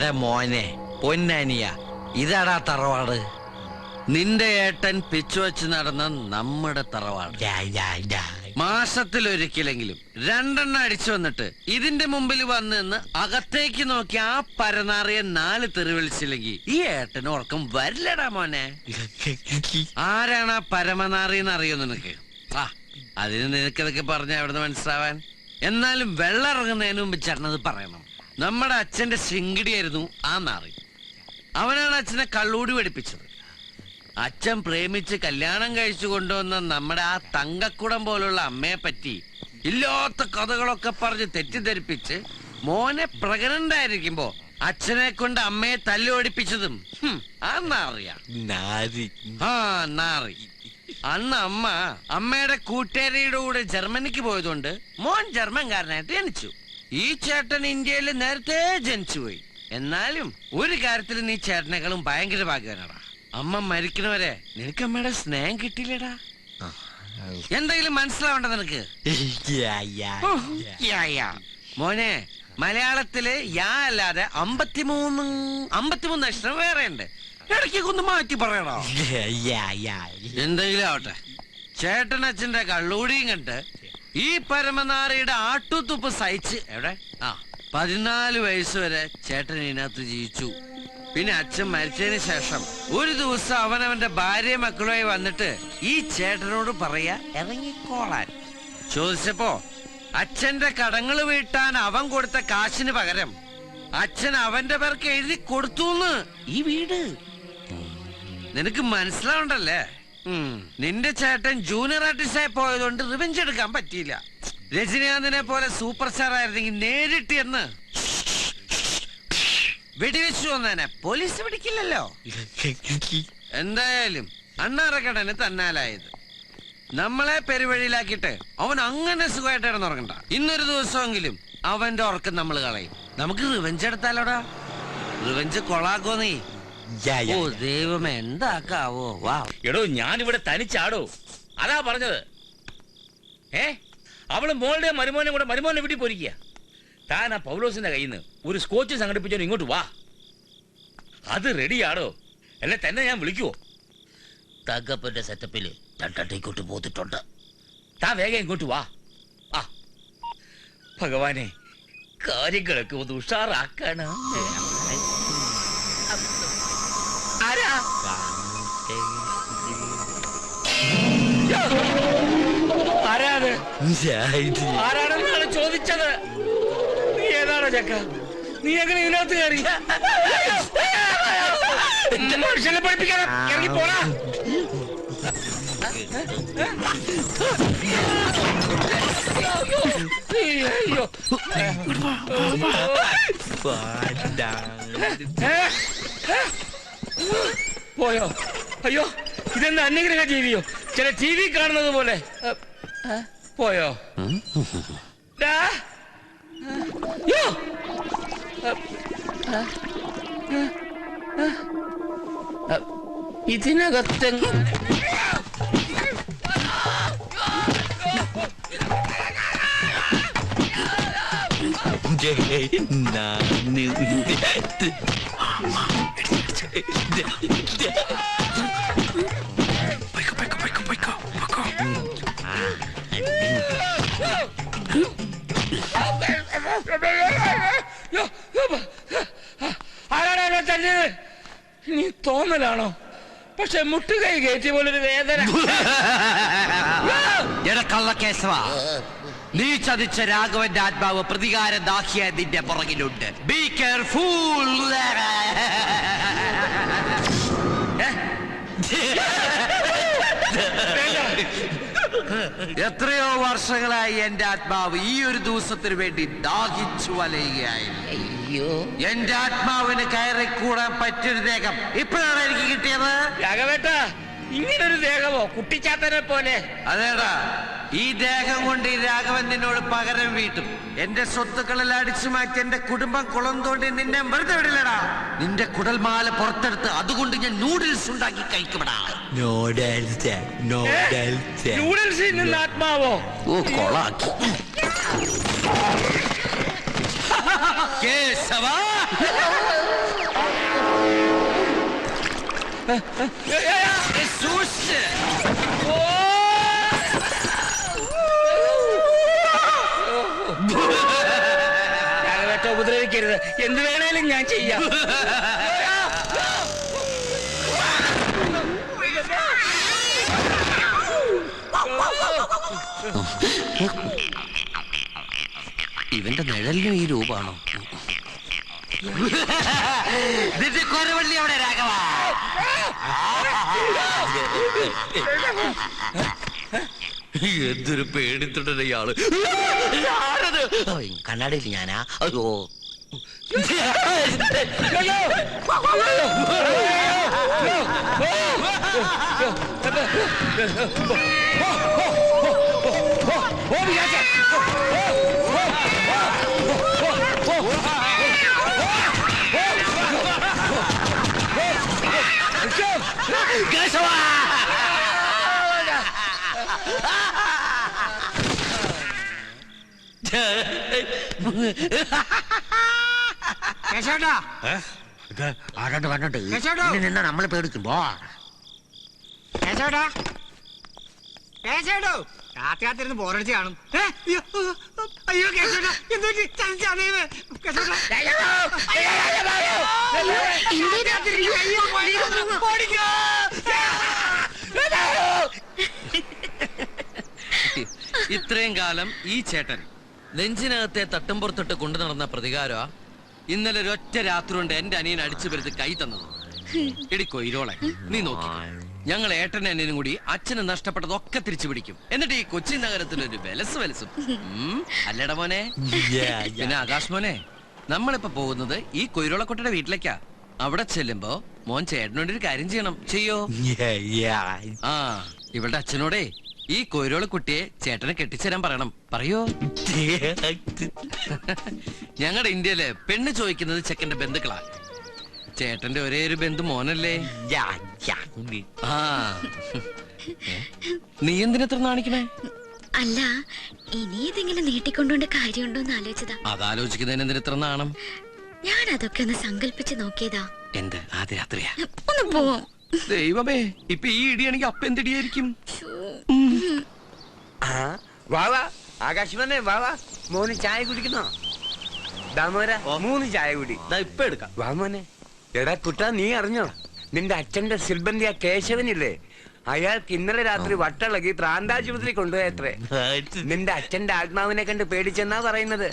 എടാ മോനെ പൊന്നാനിയ, ഇതാടാ തറവാട്. നിന്റെ ഏട്ടൻ പിച്ചു വെച്ച് നടന്ന നമ്മുടെ തറവാട്. മാസത്തിലൊരിക്കലെങ്കിലും 2 അടിച്ചു വന്നിട്ട് ഇതിന്റെ മുമ്പിൽ വന്ന് നിന്ന് അകത്തേക്ക് നോക്കി ആ പരനാറിയെ 4 തെറി വിളിച്ചില്ലെങ്കിൽ ഈ ഏട്ടന് ഉറക്കം വരില്ലടാ മോനെ. ആരാണ് ആ പരമനാറിയെന്ന് അറിയോ നിനക്ക്? ആ, അതിന് നിനക്കതൊക്കെ പറഞ്ഞ എവിടുന്ന് മനസ്സിലാവാൻ? എന്നാലും വെള്ളം ഇറങ്ങുന്നതിന് മുമ്പ് ചേട്ടനത് പറയണം. നമ്മുടെ അച്ഛന്റെ ശിങ്കിടിയായിരുന്നു ആ നാറി. അവനാണ് അച്ഛനെ കള്ളൂടി പഠിപ്പിച്ചത്. അച്ഛൻ പ്രേമിച്ച് കല്യാണം കഴിച്ചു കൊണ്ടുവന്ന നമ്മുടെ ആ തങ്കക്കുടം പോലുള്ള അമ്മയെ പറ്റി ഇല്ലാത്ത കഥകളൊക്കെ പറഞ്ഞ് തെറ്റിദ്ധരിപ്പിച്ച് മോനെ പ്രഗ്നന്റ് ആയിരിക്കുമ്പോ അച്ഛനെ കൊണ്ട് അമ്മയെ തല്ലോടിപ്പിച്ചതും ആ നാറിയാ. നാറി. അന്ന് അമ്മയുടെ കൂട്ടുകാരിയുടെ കൂടെ ജർമ്മനിക്ക് പോയതുകൊണ്ട് മോൻ ജർമ്മൻകാരനായിട്ട് ജനിച്ചു. ഈ ചേട്ടൻ ഇന്ത്യയിൽ നേരത്തെ ജനിച്ചുപോയി. എന്നാലും ഒരു കാര്യത്തിൽ നീ ചേട്ടനേക്കാളും ഭയങ്കര ഭാഗ്യവാനാടാ. അമ്മ മരിക്കണവരെ നിനക്ക് അമ്മയുടെ സ്നേഹം കിട്ടിയില്ലടാ. എന്തെങ്കിലും മനസ്സിലാവണ്ട നിനക്ക്? മോനെ, മലയാളത്തില് യാ അല്ലാതെ 53 അക്ഷരം വേറെ ഉണ്ട്. ഇടയ്ക്കൊക്കെ ഒന്ന് മാറ്റി പറയണോ? എന്തെങ്കിലും ആവട്ടെ, ചേട്ടനച്ഛന്റെ കള്ളൂടിയും കണ്ട് ഈ പരമനാറിയുടെ ആട്ടുതുപ്പ് സഹിച്ച് 14 വയസ്സ് വരെ ചേട്ടൻ ഇതിനകത്ത് ജീവിച്ചു. പിന്നെ അച്ഛൻ മരിച്ചതിന് ശേഷം ഒരു ദിവസം അവനവന്റെ ഭാര്യ മക്കളുമായി വന്നിട്ട് ഈ ചേട്ടനോട് പറയാ ഇറങ്ങിക്കോളാൻ. ചോദിച്ചപ്പോ അച്ഛന്റെ കടങ്ങൾ വീട്ടാൻ അവൻ കൊടുത്ത കാശിന് പകരം അച്ഛൻ അവന്റെ പേർക്ക് എഴുതി കൊടുത്തുന്ന് ഈ വീട്. നിനക്ക് മനസ്സിലാവണ്ടല്ലേ? നിന്റെ ചേട്ടൻ ജൂനിയർ ആർട്ടിസ്റ്റായി പോയതുകൊണ്ട് റിവെഞ്ച് എടുക്കാൻ പറ്റിയില്ല. രജനീകാന്തിനെ പോലെ സൂപ്പർ സ്റ്റാർ ആയിരുന്നെങ്കിൽ നേരിട്ട് എന്ന് വെടിവെച്ചു വന്നേനെ. പോലീസ് പിടിക്കില്ലല്ലോ. എന്തായാലും അണ്ണാറക്കടന് തന്നാലായത്. നമ്മളെ പെരുവഴിയിലാക്കിയിട്ട് അവൻ അങ്ങനെ സുഖമായിട്ട് ഇടന്നുറങ്ങണ്ട. ഇന്നൊരു ദിവസമെങ്കിലും അവന്റെ ഉറക്കം നമ്മൾ കളയും. നമുക്ക് റിവെഞ്ച് എടുത്താലോടാ. റിവെഞ്ച് കൊളാക്കോ നീ? ഓ ദൈവമേ, എന്താക്കാവോ? വാ എടോ, ഞാനിവിടെ തനിച്ചാടോ, അതാ പറഞ്ഞത്. അവള് മോളുടെ മരുമോനെ കൂടെ മരുമോനെ വീട്ടിൽ പോയിരിക്കുക. താൻ ആ പൗലോസിന്റെ കയ്യിൽ നിന്ന് ഒരു സ്കോച്ച് സംഘടിപ്പിച്ചോ, ഇങ്ങോട്ട് വാ. അത് റെഡിയാടോ, അല്ലെ തന്നെ ഞാൻ വിളിക്കുവോ? തകപ്പന്റെ സെറ്റപ്പില് രണ്ടട്ടേക്കോട്ട് പോത്തിട്ടുണ്ട്. താൻ വേഗം ഇങ്ങോട്ട് വാ. ആ ഭഗവാനെ, കാര്യങ്ങളൊക്കെ ഒന്ന് ഉഷാറാക്കണം. ആരാണെന്നാണ് ചോദിച്ചത്. നീ ഏതാണോ ചക്ക? നീ എങ്ങനെ ഇതിനകത്ത് കയറി? മനുഷ്യനെ പഠിപ്പിക്കാതെ ഇറങ്ങി പോടാ. പോയോ? അയ്യോ, ഇതെന്താ അന്യഗ്രഹ ജീവിയോ? ചില ടി വി കാണുന്നത് പോലെ പോയോ? ഇതിനകത്ത് ആരാണോ തന്നത്? നീ തോന്നലാണോ? പക്ഷെ മുട്ടുകൈ കയറ്റിയ പോലൊരു വേദന. കേശവ, നീ ചതിച്ച രാഘവന്റെ ആത്മാവ് പ്രതികാര ദാഹിയ നിന്റെ പുറകിലുണ്ട്. Be careful. എത്രയോ വർഷങ്ങളായി എന്റെ ആത്മാവ് ഈ ഒരു ദിവസത്തിന് വേണ്ടി ദാഹിച്ചു വലയുകയായിരുന്നു. എന്റെ ആത്മാവിന് കയറിക്കൂടാൻ പറ്റിയൊരു ദേഹം ഇപ്പോഴാണ് എനിക്ക് കിട്ടിയത്. രാഘവേട്ടാ, ഇങ്ങനൊരു ദേഹമോ? കുട്ടിച്ചാത്തനെ പോലെ. അതേടാ, ഈ ദേഹം കൊണ്ട് ഈ രാഘവൻ നിന്നോട് പകരം വീട്ടും. എന്റെ സ്വത്തുക്കളെല്ലാം അടിച്ചു മാറ്റി എന്റെ കുടുംബം കുളം തോണ്ടി നിന്നെ വെറുതെ വിടില്ലടാ. നിന്റെ കുടൽമാല പുറത്തെടുത്ത് അതുകൊണ്ട് ഞാൻ നൂഡിൽസ് ഉണ്ടാക്കി കഴിക്കുമെടാ. നൂഡിൽസിൽ നിന്ന് ആത്മാവോ? ഓ, കൊളാക്കി. കേശവ സൂക്ഷിച്ച്. രാഘവേട്ട ഉപദ്രവിക്കരുത്, എന്ത് വേണേലും ഞാൻ ചെയ്യാം. ഇവന്റെ നിഴലിനും ഈ രൂപാണോ? കൊരവള്ളി അവിടെ രാഘവ. എന്തൊരു പേടിത്തൊണ്ടേ ഇയാള്. കണ്ണാടിയിൽ ഞാനാ. അയ്യോ ആരാണ്ട് പറഞ്ഞിട്ട് നിന്നാ നമ്മളെ പേടിക്കുമ്പോ രാത്രിയാത്തിരുന്ന് ബോറടിച്ച് കാണും. അയ്യോ കേശോട്ടാ, എന്തോ ഇത്രയും കാലം ഈ ചേട്ടൻ നെഞ്ചിനകത്തെ തട്ടുംപുറത്തിട്ട് കൊണ്ടു നടന്ന പ്രതികാര ഇന്നലെ ഒരൊറ്റ രാത്രി കൊണ്ട് എന്റെ അനിയൻ അടിച്ചു വരുത്തി കൈ തന്നത്. എടി കൊയ്രോളെ, നീ നോക്കി, ഞങ്ങൾ ഏട്ടനും അനിയനും കൂടി അച്ഛന് നഷ്ടപ്പെട്ടതൊക്കെ തിരിച്ചു പിടിക്കും. എന്നിട്ട് ഈ കൊച്ചി നഗരത്തിൽ ഒരു വെലസും അല്ലട മോനെ. പിന്നെ ആകാശ് മോനെ, നമ്മളിപ്പോ പോകുന്നത് ഈ കൊയ്രോളക്കുട്ടിയുടെ വീട്ടിലേക്കാ. അവിടെ ചെല്ലുമ്പോ മോൻ ചേട്ടനോട് ഒരു കാര്യം ചെയ്യണം. ചെയ്യോ? ആ, ഇവളുടെ അച്ഛനോടേ ഈ കൊയ്രോള കുട്ടിയെ ചേട്ടനെ കെട്ടിച്ചേരാൻ പറയണം. പറയോ? ഞങ്ങളുടെ ഇന്ത്യയില് പെണ്ണ് ചോദിക്കുന്നത് ചെക്കന്റെ ബന്ധുക്കളാ. ചേട്ടന്റെ ഒരേ ഒരു ബന്ധു മോനല്ലേ. ആ, നീ എന്തിനത്ര നാണിക്കണേ? അല്ല, ഇനി ഇതെങ്കിലും നീട്ടിക്കൊണ്ടോണ്ട് കാര്യമുണ്ടോന്ന് ആലോചിച്ചതാ. അതാലോചിക്കുന്നതിന് എന്തിനത്ര നാണം? ഞാൻ അതൊക്കെ ഒന്ന് സങ്കല്പിച്ച് നോക്കിയതാ. എന്ത് ആദ്യ രാത്രിയാ? ഒന്ന് പോവും. ദൈവമേ, ഇപ്പൊ ഈ ഇടിയാണെങ്കിൽ അപ്പ എന്തിടിയായിരിക്കും? വാവാ ആകാശവാനെ, വാവാ മോന് ചായ കുടിക്കുന്നോ? ദാമോര 3 ചായ കുടി. ഇപ്പൊ എടുക്കാം. വാ മോനെ. എടാ കുട്ടാ, നീ അറിഞ്ഞോ നിന്റെ അച്ഛന്റെ സിൽബന്ധിയ കേശവനില്ലേ, അയാൾക്ക് ഇന്നലെ രാത്രി വട്ടളകി പ്രാന്താശുപത്രി കൊണ്ടുപോയത്രേ. നിന്റെ അച്ഛന്റെ ആത്മാവിനെ കണ്ട് പേടിച്ചെന്നാ പറയുന്നത്.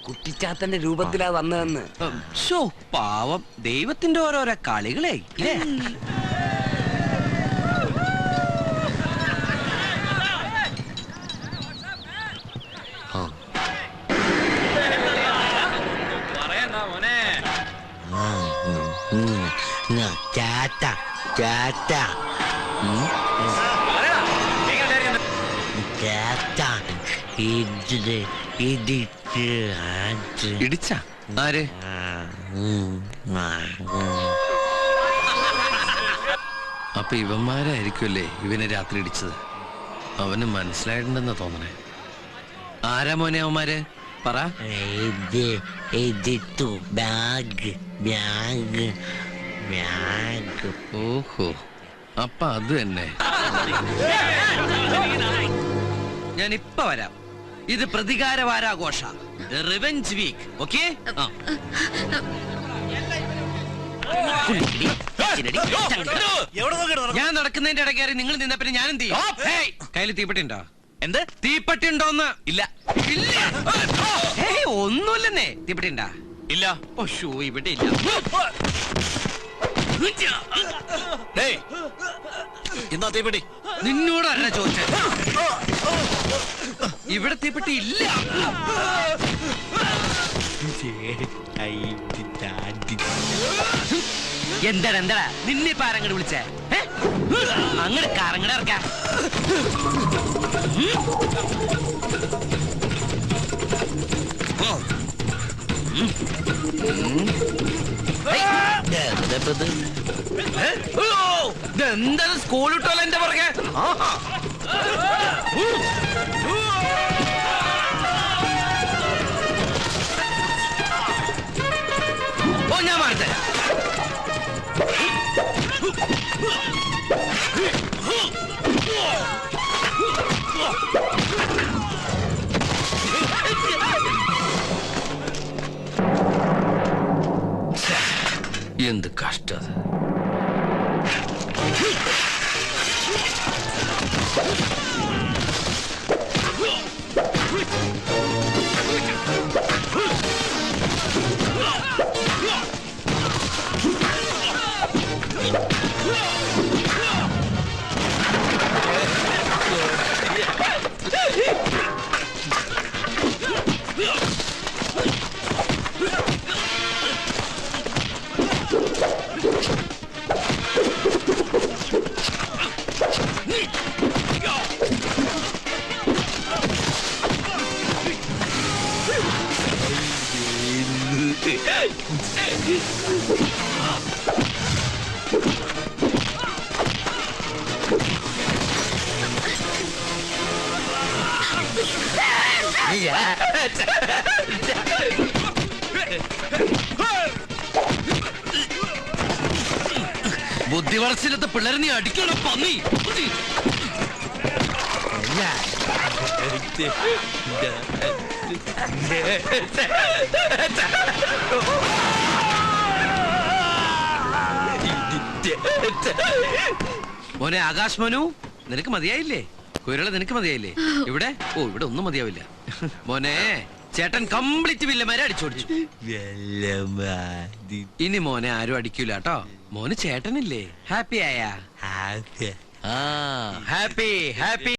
കുട്ടിച്ചാത്തന്റെ രൂപത്തിലാ വന്നതെന്ന്. പാവം, ദൈവത്തിന്റെ ഓരോരോ കളികളെ. ഇടിച്ച ആര്? അപ്പൊ ഇവന്മാരായിരിക്കുമല്ലേ ഇവനെ രാത്രി ഇടിച്ചത്. അവന് മനസ്സിലായിട്ടുണ്ടെന്നാ തോന്നണേ. ആരാ മോനെ അവന്മാര്? പറ. ഓഹോ, അപ്പൊ അത് തന്നെ. ഞാൻ ഇപ്പൊ വരാം. ഇത് പ്രതികാര വാരാഘോഷ, റിവെഞ്ച് വീക്ക്. ഓക്കെ? ഞാൻ നടക്കുന്നതിന്റെ ഇടയ്ക്ക് നിങ്ങൾ നിന്ന പിന്നെ ഞാൻ എന്ത് ചെയ്യും? കയ്യിൽ തീപ്പെട്ടി ഉണ്ടോ? എന്ത് തീപ്പെട്ടി ഉണ്ടോന്ന്? ഇല്ല. ഇല്ല, ഒന്നുമില്ലെന്നേ. തീപ്പെട്ടി ഉണ്ടാ? ഇല്ല. ഓ ഷൂ, ഇവിടെ ഇല്ല. എന്നാ തീപ്പെട്ടി? നിന്നോടല്ല ചോദിച്ചത്. ഇവിടെ തീപ്പെട്ടി ഇല്ല. എന്താടാ എന്താടാ നിന്നെ ഇപ്പൊ ആരങ്ങട് വിളിച്ചേ? അങ്ങട് കറങ്ങട ഇറക്ക. എന്താണ് സ്കൂൾ വിട്ടോല്ലോ എന്റെ പുറകെ? ഓ, ഞാൻ മാറ്റേ. എന്ത് കഷ്ടത. ബുദ്ധി വളർച്ചയിലത്തെ പിള്ളേരെ നീ അടിക്കണം പന്നി. മോനെ ആകാശ് മനു, നിനക്ക് മതിയായില്ലേ? കുരള നിനക്ക് മതിയായില്ലേ? ഇവിടെ ഇവിടെ ഒന്നും മതിയാവില്ല മോനെ. ചേട്ടൻ കംപ്ലീറ്റ് വില്ലന്മാരെ അടിച്ചോടിച്ചു. ഇനി മോനെ ആരും അടിക്കൂല കേട്ടോ. മോന് ചേട്ടനില്ലേ? ഹാപ്പി ആയാ? Happy happy.